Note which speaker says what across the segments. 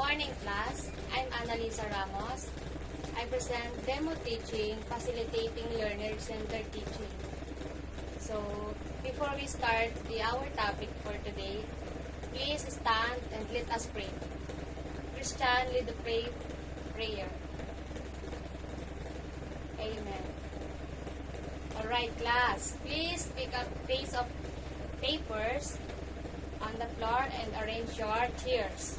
Speaker 1: morning, class. I'm Annalisa Ramos. I present Demo Teaching, Facilitating Learner-Centered Teaching. So, before we start our topic for today, please stand and let us pray. Christian, lead the prayer. Amen. Alright, class. Please pick up piece of papers on the floor and arrange your chairs.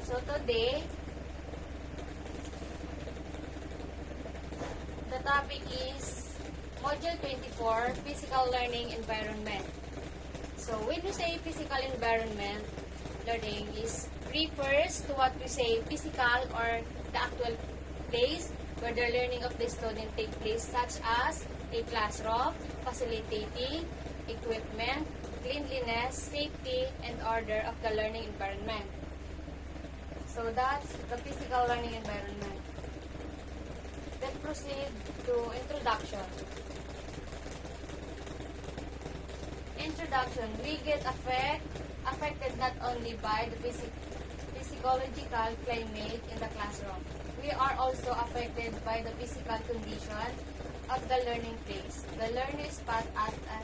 Speaker 1: So today, the topic is Module 24, Physical Learning Environment. So when we say physical environment, learning refers to what we say physical or the actual place where the learning of the student takes place, such as a classroom, facilitating, equipment, cleanliness, safety, and order of the learning environment. So that's the physical learning environment. Let's proceed to introduction. Introduction, we get affected not only by the physiological climate in the classroom. We are also affected by the physical condition of the learning place. The learner is put at a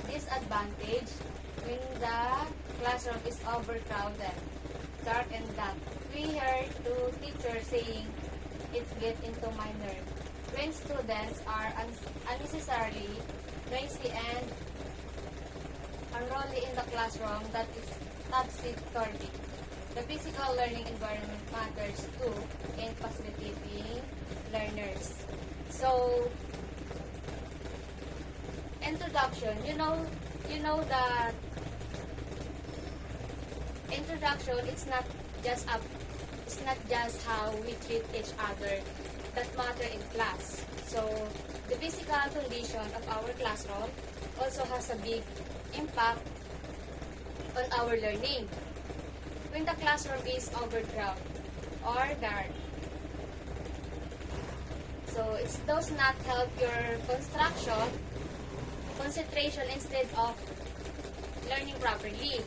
Speaker 1: disadvantage when the classroom is overcrowded, dark and damp. We heard two teachers saying, "It's get into my nerve." When students are unnecessarily noisy and unruly in the classroom, that is topsy-turvy. The physical learning environment matters too in facilitating learners. So, introduction. You know that introduction. It's not just how we treat each other that matter in class. So, the physical condition of our classroom also has a big impact on our learning. When the classroom is overcrowded or dark, so it does not help your concentration instead of learning properly.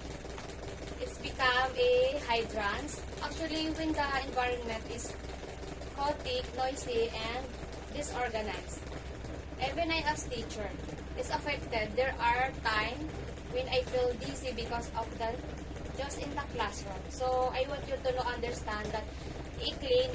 Speaker 1: It's become a hindrance. Actually, when the environment is chaotic, noisy, and disorganized, even I as teacher is affected. There are times when I feel dizzy because of the just in the classroom. So I want you to understand that a clean